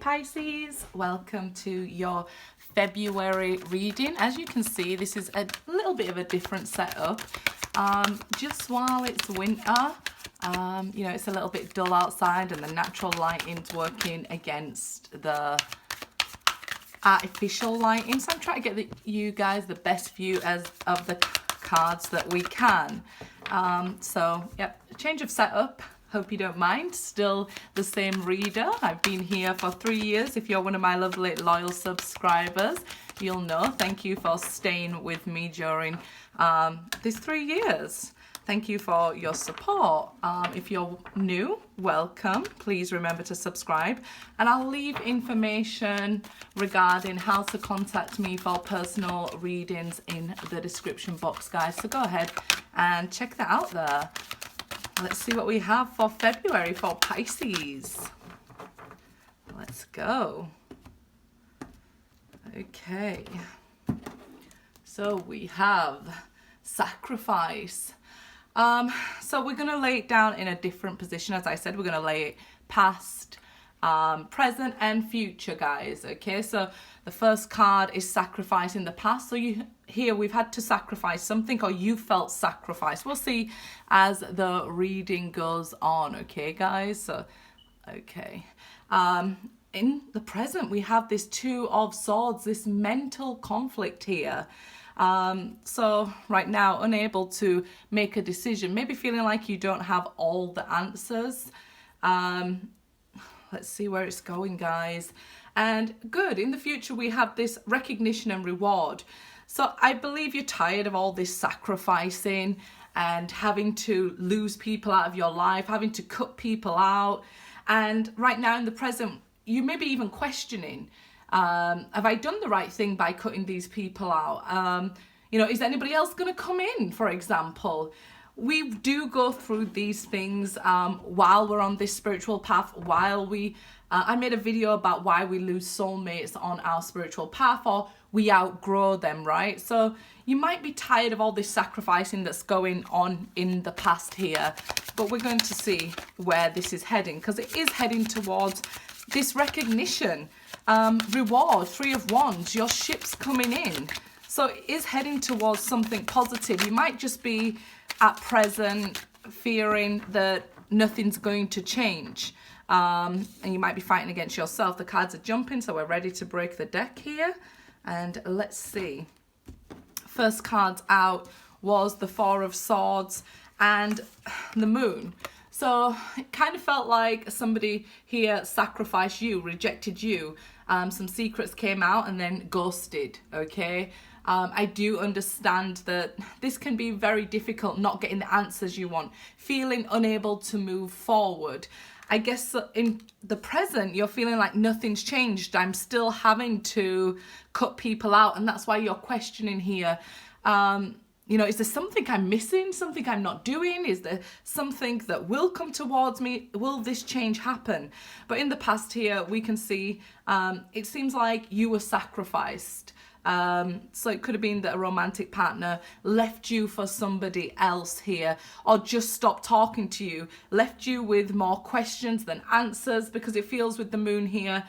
Pisces, welcome to your February reading. As you can see, this is a little bit of a different setup. Just while it's winter, you know, it's a little bit dull outside and the natural lighting's working against the artificial lighting. So I'm trying to get you guys the best view of the cards that we can. So, yep, change of setup. Hope you don't mind. Still the same reader. I've been here for 3 years. If you're one of my lovely loyal subscribers, you'll know. Thank you for staying with me during these 3 years. Thank you for your support. If you're new, welcome. Please remember to subscribe. And I'll leave information regarding how to contact me for personal readings in the description box, guys. So go ahead and check that out there. Let's see what we have for February for Pisces. Let's go. Okay. So we have sacrifice. So we're going to lay it down in a different position. As I said, we're going to lay it past, present and future, guys. Okay, so the first card is sacrifice in the past. So here we've had to sacrifice something, or you felt sacrifice. We'll see as the reading goes on. Okay, guys. So, okay. In the present, we have this Two of Swords, this mental conflict here. So right now, unable to make a decision, maybe feeling like you don't have all the answers. Let's see where it's going, guys. And good, in the future, we have this recognition and reward. So I believe you're tired of all this sacrificing and having to lose people out of your life, having to cut people out. And right now in the present, you may be even questioning, have I done the right thing by cutting these people out? You know, is anybody else going to come in, for example? We do go through these things while we're on this spiritual path, while we... I made a video about why we lose soulmates on our spiritual path, or we outgrow them, right? So you might be tired of all this sacrificing that's going on in the past here, but we're going to see where this is heading, because it is heading towards this recognition, reward, Three of Wands, your ship's coming in. So it is heading towards something positive. You might just be at present fearing that nothing's going to change. And you might be fighting against yourself. The cards are jumping, so we're ready to break the deck here. And let's see. First cards out was the Four of Swords and the Moon. So it kind of felt like somebody here sacrificed you, rejected you. Some secrets came out and then ghosted, okay? I do understand that this can be very difficult, not getting the answers you want, feeling unable to move forward. I guess in the present, you're feeling like nothing's changed. I'm still having to cut people out, and that's why you're questioning here. You know, is there something I'm missing, something I'm not doing? Is there something that will come towards me? Will this change happen? But in the past here, we can see it seems like you were sacrificed. So it could have been that a romantic partner left you for somebody else here, or just stopped talking to you, left you with more questions than answers, because it feels with the Moon here,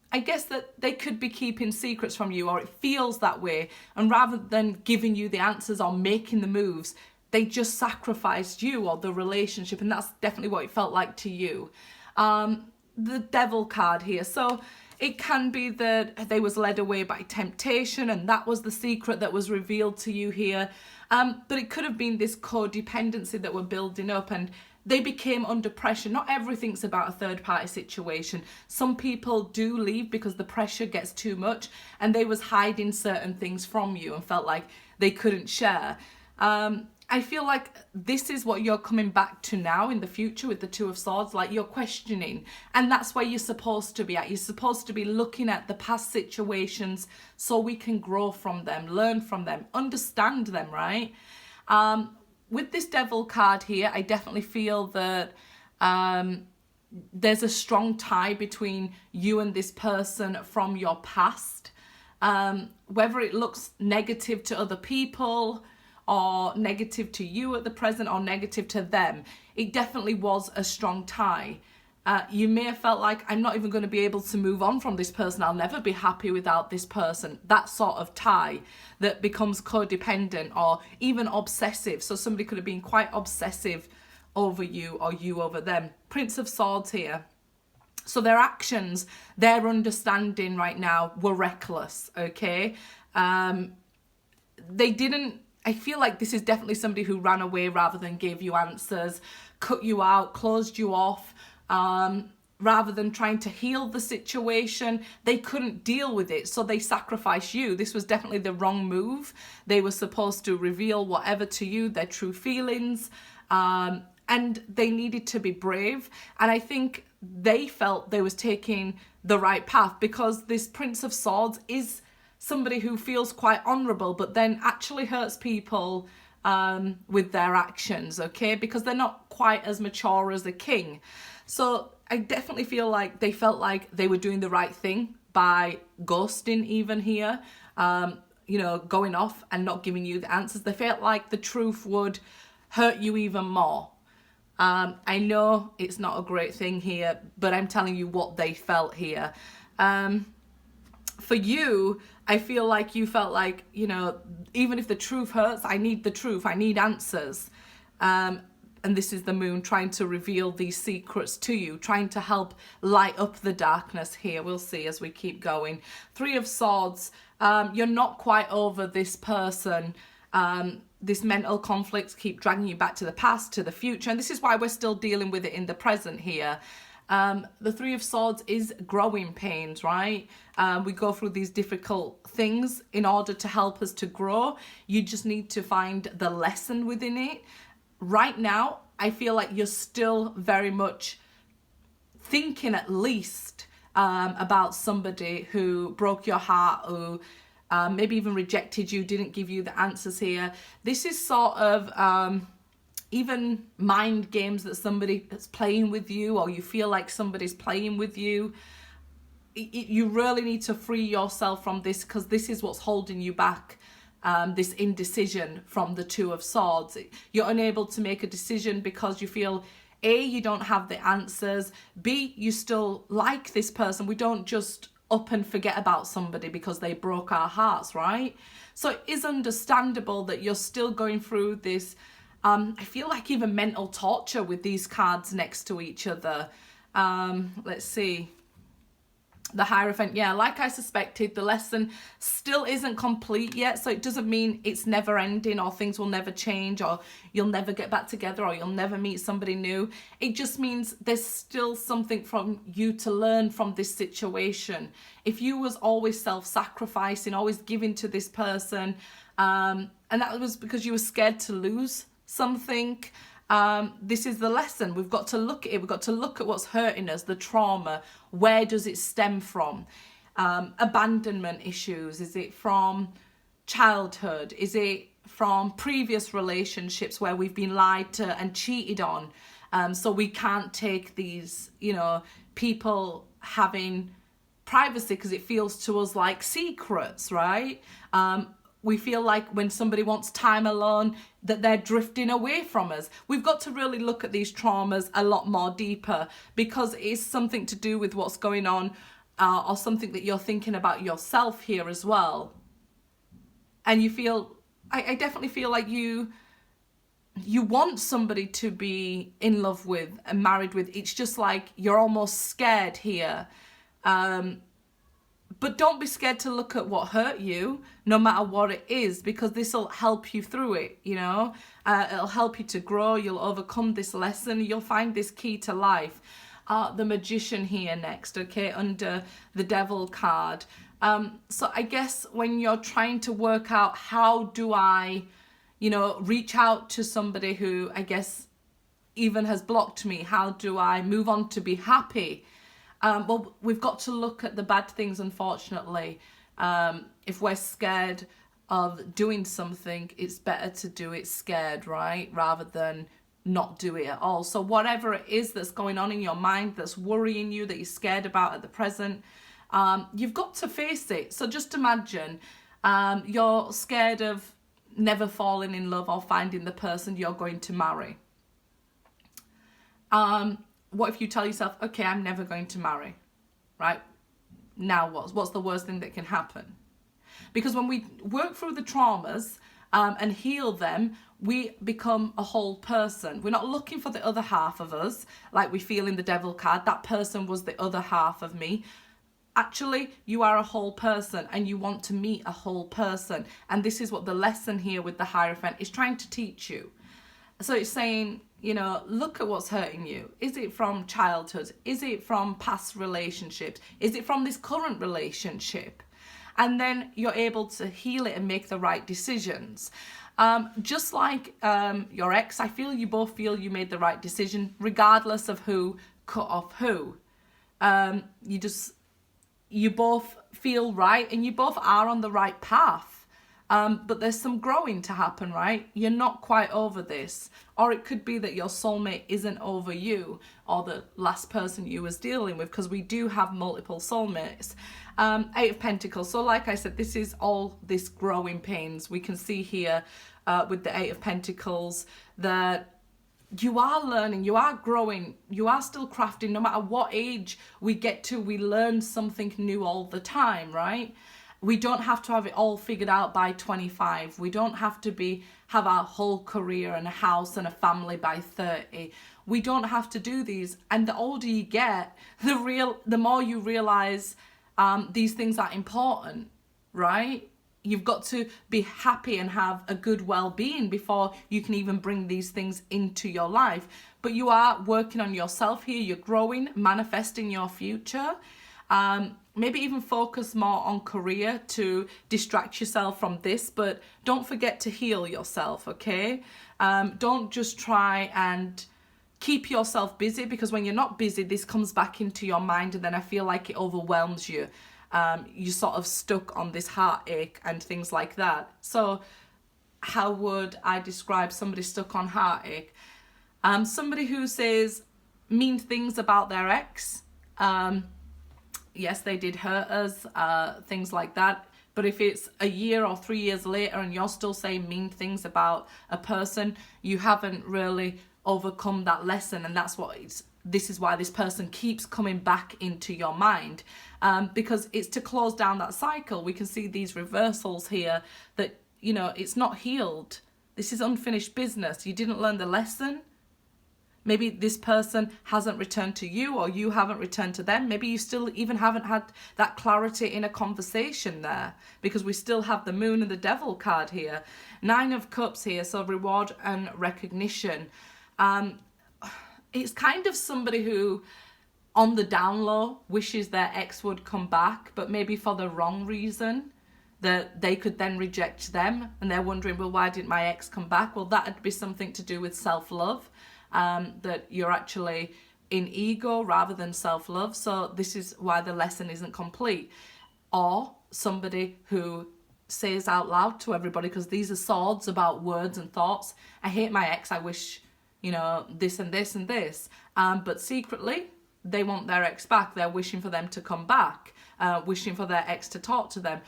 I guess that they could be keeping secrets from you, or it feels that way, and rather than giving you the answers or making the moves, they just sacrificed you or the relationship, and that's definitely what it felt like to you. The Devil card here, so it can be that they was led away by temptation, and that was the secret that was revealed to you here. But it could have been this codependency that we're building up, and they became under pressure. Not everything's about a third-party situation. Some people do leave because the pressure gets too much, and they was hiding certain things from you and felt like they couldn't share. I feel like this is what you're coming back to now in the future with the Two of Swords, like you're questioning, and that's where you're supposed to be at. You're supposed to be looking at the past situations so we can grow from them, learn from them, understand them, right? With this Devil card here, I definitely feel that there's a strong tie between you and this person from your past. Whether it looks negative to other people, or negative to you at the present, or negative to them, it definitely was a strong tie. You may have felt like, I'm not even going to be able to move on from this person. I'll never be happy without this person. That sort of tie that becomes codependent or even obsessive. So somebody could have been quite obsessive over you or you over them. Prince of Swords here. So their actions, their understanding right now were reckless, okay? They didn't, I feel like this is definitely somebody who ran away rather than gave you answers, cut you out, closed you off, rather than trying to heal the situation. They couldn't deal with it, so they sacrificed you. This was definitely the wrong move. They were supposed to reveal whatever to you, their true feelings, and they needed to be brave. And I think they felt they was taking the right path, because this Prince of Swords is somebody who feels quite honourable but then actually hurts people with their actions, okay, because they're not quite as mature as a king. So I definitely feel like they felt like they were doing the right thing by ghosting even here, you know, going off and not giving you the answers. They felt like the truth would hurt you even more. I know it's not a great thing here, but I'm telling you what they felt here. For you, I feel like you felt like, you know, even if the truth hurts, I need the truth, I need answers. And this is the moon trying to reveal these secrets to you, trying to help light up the darkness here. We'll see as we keep going. Three of Swords, you're not quite over this person. This mental conflicts keep dragging you back to the past, to the future, and this is why we're still dealing with it in the present here. The Three of Swords is growing pains, right? We go through these difficult things in order to help us to grow. You just need to find the lesson within it. Right now, I feel like you're still very much thinking at least about somebody who broke your heart, who maybe even rejected you, didn't give you the answers here. This is sort of even mind games that somebody that's playing with you, or you feel like somebody's playing with you. You really need to free yourself from this, because this is what's holding you back. This indecision from the Two of Swords. You're unable to make a decision because you feel, A, you don't have the answers, B, you still like this person. We don't just up and forget about somebody because they broke our hearts, right? So it is understandable that you're still going through this, I feel like even mental torture with these cards next to each other. Let's see. The Hierophant, yeah, like I suspected, the lesson still isn't complete yet, so it doesn't mean it's never ending or things will never change or you'll never get back together or you'll never meet somebody new. It just means there's still something from you to learn from this situation. If you was always self-sacrificing, always giving to this person, and that was because you were scared to lose something, this is the lesson. We've got to look at it. We've got to look at what's hurting us, the trauma. Where does it stem from? Abandonment issues. Is it from childhood? Is it from previous relationships where we've been lied to and cheated on? So we can't take these, you know, people having privacy because it feels to us like secrets, right? We feel like when somebody wants time alone, that they're drifting away from us. We've got to really look at these traumas a lot more deeper, because it's something to do with what's going on, or something that you're thinking about yourself here as well. And you feel, I definitely feel like you want somebody to be in love with and married with. It's just like you're almost scared here. But don't be scared to look at what hurt you, no matter what it is, because this will help you through it, you know. It'll help you to grow. You'll overcome this lesson. You'll find this key to life. The Magician here next, okay, under the Devil card. So I guess when you're trying to work out how do I, you know, reach out to somebody who I guess even has blocked me, how do I move on to be happy? Well, we've got to look at the bad things, unfortunately. If we're scared of doing something, it's better to do it scared, right? Rather than not do it at all. So whatever it is that's going on in your mind, that's worrying you, that you're scared about at the present, you've got to face it. So just imagine you're scared of never falling in love or finding the person you're going to marry. what if you tell yourself, okay, I'm never going to marry, right? Now what's the worst thing that can happen? Because when we work through the traumas and heal them, we become a whole person. We're not looking for the other half of us, like we feel in the devil card. That person was the other half of me. Actually, you are a whole person and you want to meet a whole person. And this is what the lesson here with the Hierophant is trying to teach you. So it's saying, you know, look at what's hurting you. Is it from childhood? Is it from past relationships? Is it from this current relationship? And then you're able to heal it and make the right decisions. Just like your ex, I feel you both feel you made the right decision, regardless of who cut off who. You both feel right and you both are on the right path. But there's some growing to happen, right? You're not quite over this. Or it could be that your soulmate isn't over you or the last person you was dealing with, because we do have multiple soulmates. Eight of Pentacles. So like I said, this is all this growing pains. We can see here with the Eight of Pentacles that you are learning, you are growing, you are still crafting. No matter what age we get to, we learn something new all the time, right? We don't have to have it all figured out by 25. We don't have to have our whole career and a house and a family by 30. We don't have to do these. And the older you get, the more you realize these things are important, right? You've got to be happy and have a good well-being before you can even bring these things into your life. But you are working on yourself here. You're growing, manifesting your future. Maybe even focus more on career to distract yourself from this, but don't forget to heal yourself, okay? Don't just try and keep yourself busy, because when you're not busy, this comes back into your mind and then I feel like it overwhelms you. You're sort of stuck on this heartache and things like that. So how would I describe somebody stuck on heartache? Somebody who says mean things about their ex. Yes, they did hurt us, things like that. But if it's a year or 3 years later and you're still saying mean things about a person, you haven't really overcome that lesson. And this is why this person keeps coming back into your mind, because it's to close down that cycle. We can see these reversals here that, you know, it's not healed. This is unfinished business. You didn't learn the lesson. Maybe this person hasn't returned to you or you haven't returned to them. Maybe you still even haven't had that clarity in a conversation there, because we still have the Moon and the Devil card here. Nine of Cups here, so reward and recognition. It's kind of somebody who on the down low wishes their ex would come back, but maybe for the wrong reason, that they could then reject them. And they're wondering, well, why didn't my ex come back? Well, that'd be something to do with self-love. That you're actually in ego rather than self-love. So this is why the lesson isn't complete. Or somebody who says out loud to everybody, because these are swords about words and thoughts, I hate my ex, I wish, you know, this and this and this. But secretly, they want their ex back. They're wishing for them to come back, wishing for their ex to talk to them.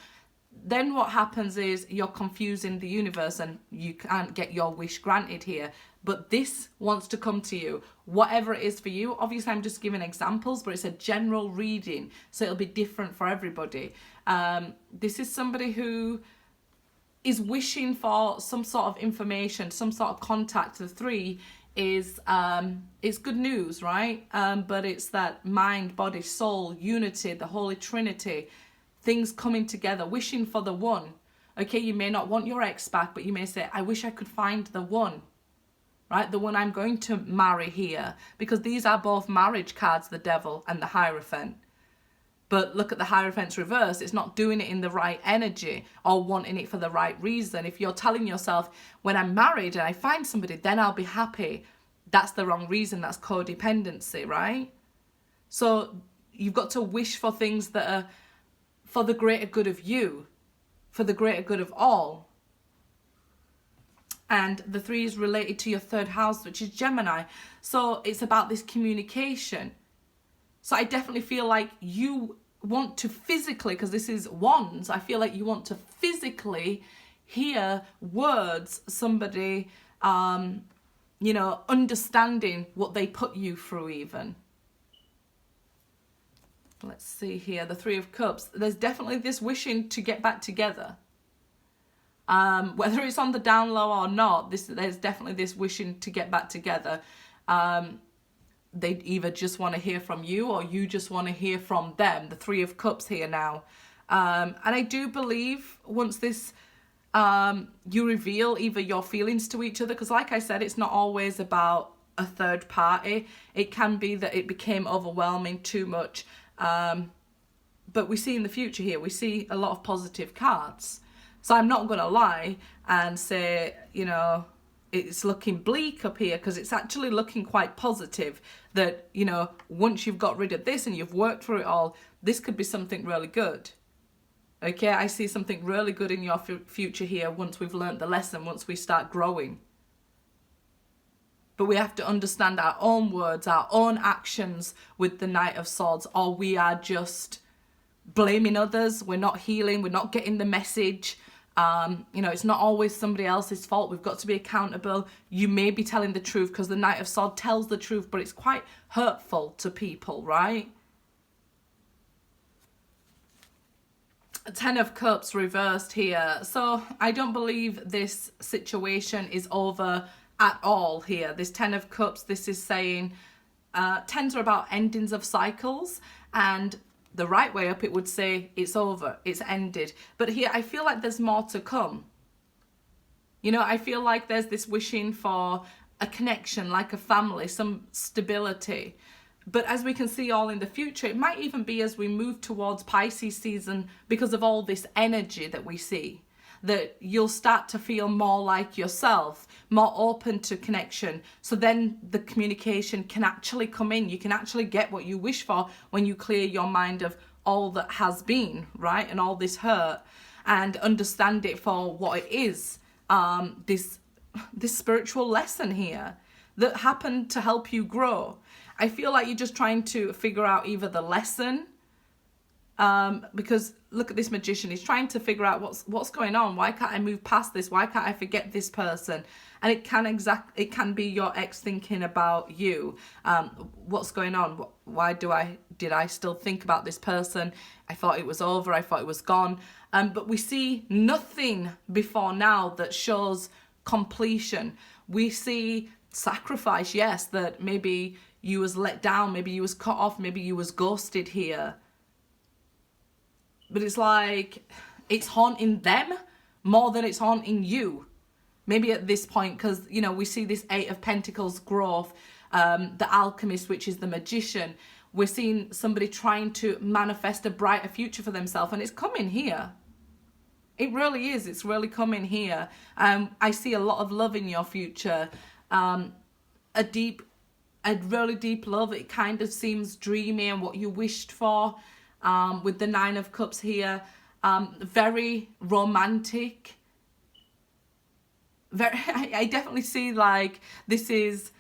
Then what happens is you're confusing the universe and you can't get your wish granted here. But this wants to come to you, whatever it is for you. Obviously, I'm just giving examples, but it's a general reading, so it'll be different for everybody. This is somebody who is wishing for some sort of information, some sort of contact. The 3 is it's good news, right? But it's that mind, body, soul, unity, the Holy Trinity, things coming together, wishing for the one. Okay, you may not want your ex back, but you may say, I wish I could find the one. Right, the one I'm going to marry here, because these are both marriage cards, the Devil and the Hierophant. But look at the Hierophant's reverse. It's not doing it in the right energy or wanting it for the right reason. If you're telling yourself, when I'm married and I find somebody, then I'll be happy, that's the wrong reason. That's codependency, right? So you've got to wish for things that are for the greater good of you, for the greater good of all. And the 3 is related to your 3rd house, which is Gemini. So it's about this communication. So I definitely feel like you want to physically, because this is wands, I feel like you want to physically hear words somebody you know, understanding what they put you through even. Let's see here, the Three of Cups. There's definitely this wishing to get back together. Whether it's on the down low or not, there's definitely this wishing to get back together. They either just want to hear from you or you just want to hear from them. The Three of Cups here now. And I do believe once this, you reveal either your feelings to each other, because like I said, it's not always about a third party. It can be that it became overwhelming, too much. But we see in the future here, we see a lot of positive cards. So I'm not going to lie and say, you know, it's looking bleak up here, because it's actually looking quite positive that, you know, once you've got rid of this and you've worked through it all, this could be something really good. Okay, I see something really good in your future here once we've learned the lesson, once we start growing. But we have to understand our own words, our own actions with the Knight of Swords, or we are just blaming others. We're not healing. We're not getting the message. You know, it's not always somebody else's fault. We've got to be accountable. You may be telling the truth, because the Knight of Swords tells the truth, but it's quite hurtful to people, right? Ten of Cups reversed here. So I don't believe this situation is over at all here. This Ten of Cups, this is saying, tens are about endings of cycles, and the right way up it would say it's over, it's ended. But here I feel like there's more to come. You know, I feel like there's this wishing for a connection, like a family, some stability. But as we can see all in the future, it might even be as we move towards Pisces season, because of all this energy that we see, that you'll start to feel more like yourself, more open to connection. So then the communication can actually come in. You can actually get what you wish for when you clear your mind of all that has been, right? And all this hurt, and understand it for what it is. This spiritual lesson here that happened to help you grow. I feel like you're just trying to figure out either the lesson, because look at this Magician. He's trying to figure out what's going on. Why can't I move past this? Why can't I forget this person? And it can be your ex thinking about you. What's going on? Why did I still think about this person? I thought it was over. I thought it was gone. But we see nothing before now that shows completion. We see sacrifice, yes, that maybe you was let down, maybe you was cut off, maybe you was ghosted here. But it's like it's haunting them more than it's haunting you. Maybe at this point, because, you know, we see this Eight of Pentacles growth, the Alchemist, which is the Magician. We're seeing somebody trying to manifest a brighter future for themselves, and it's coming here. It really is. It's really coming here. I see a lot of love in your future. A really deep love. It kind of seems dreamy and what you wished for. With the Nine of Cups here, very romantic. I definitely see like this is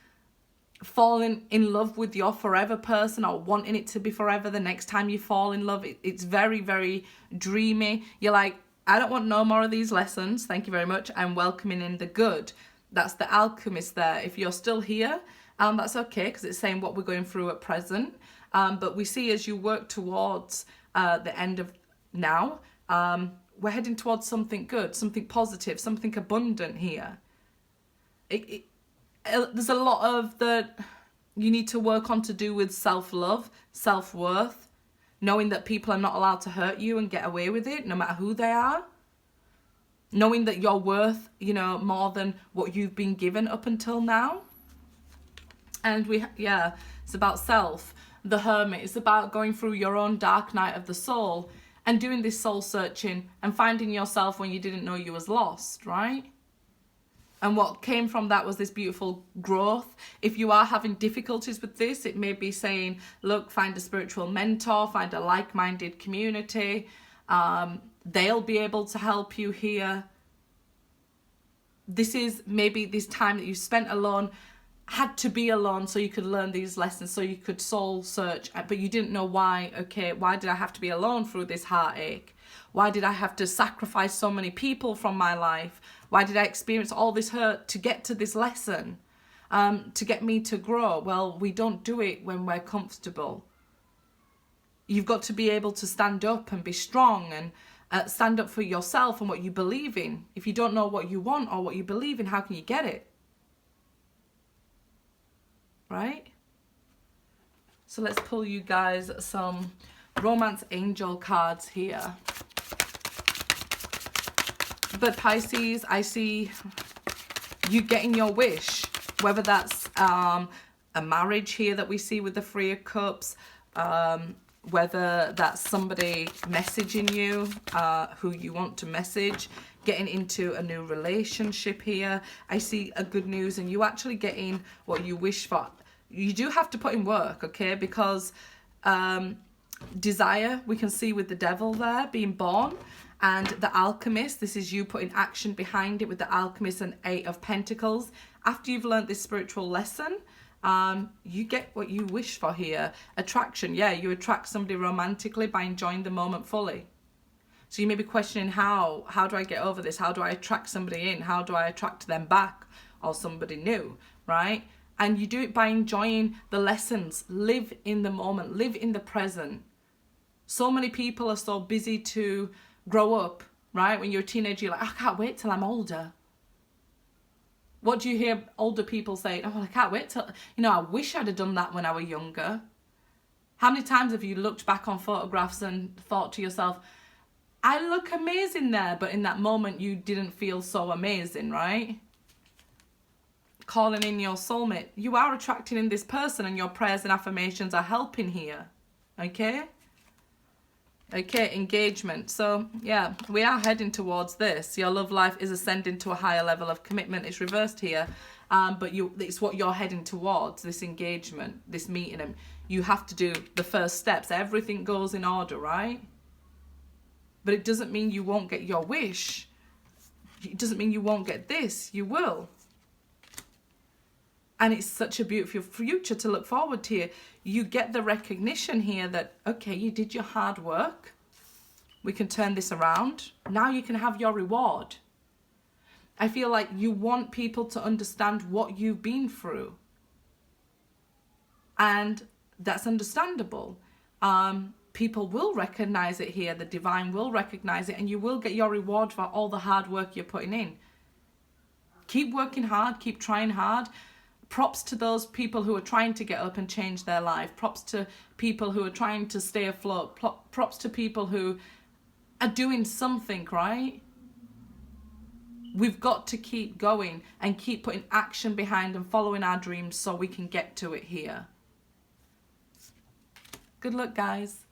falling in love with your forever person, or wanting it to be forever the next time you fall in love. It's very, very dreamy. You're like, I don't want no more of these lessons. Thank you very much. I'm welcoming in the good. That's the Alchemist there. If you're still here, that's okay, because it's saying what we're going through at present. But we see as you work towards the end of now, we're heading towards something good, something positive, something abundant here. There's a lot of that you need to work on to do with self-love, self-worth, knowing that people are not allowed to hurt you and get away with it, no matter who they are. Knowing that you're worth, you know, more than what you've been given up until now. And it's about self. The Hermit, it's about going through your own dark night of the soul and doing this soul searching and finding yourself when you didn't know you was lost, right? And what came from that was this beautiful growth. If you are having difficulties with this, it may be saying, look, find a spiritual mentor, find a like-minded community. They'll be able to help you here. This is maybe this time that you spent alone, had to be alone so you could learn these lessons, so you could soul search, but you didn't know why. Okay, why did I have to be alone through this heartache? Why did I have to sacrifice so many people from my life? Why did I experience all this hurt to get to this lesson? to get me to grow. Well, we don't do it when we're comfortable. You've got to be able to stand up and be strong and stand up for yourself and what you believe in. If you don't know what you want or what you believe in, how can you get it? Right? So let's pull you guys some romance angel cards here. But Pisces, I see you getting your wish, whether that's a marriage here that we see with the Three of Cups, whether that's somebody messaging you who you want to message, getting into a new relationship here. I see a good news and you actually getting what you wish for. You do have to put in work, okay? Because desire, we can see with the devil there being born, and the alchemist, this is you putting action behind it with the alchemist and Eight of Pentacles. After you've learned this spiritual lesson, you get what you wish for here. Attraction, yeah, you attract somebody romantically by enjoying the moment fully. So you may be questioning how do I get over this? How do I attract somebody in? How do I attract them back or somebody new, right? And you do it by enjoying the lessons. Live in the moment, live in the present. So many people are so busy to grow up, right? When you're a teenager, you're like, I can't wait till I'm older. What do you hear older people say? Oh, I can't wait till, I wish I'd have done that when I was younger. How many times have you looked back on photographs and thought to yourself, I look amazing there, but in that moment you didn't feel so amazing, right? Calling in your soulmate. You are attracting in this person and your prayers and affirmations are helping here, okay? Okay, engagement. So, yeah, we are heading towards this. Your love life is ascending to a higher level of commitment. It's reversed here, but it's what you're heading towards, this engagement, this meeting. And you have to do the first steps. Everything goes in order, right? But it doesn't mean you won't get your wish. It doesn't mean you won't get this. You will. And it's such a beautiful future to look forward to here. You get the recognition here that, okay, you did your hard work. We can turn this around. Now you can have your reward. I feel like you want people to understand what you've been through. And that's understandable. People will recognize it here. The divine will recognize it. And you will get your reward for all the hard work you're putting in. Keep working hard. Keep trying hard. Props to those people who are trying to get up and change their life. Props to people who are trying to stay afloat. Props to people who are doing something, right? We've got to keep going and keep putting action behind and following our dreams so we can get to it here. Good luck, guys.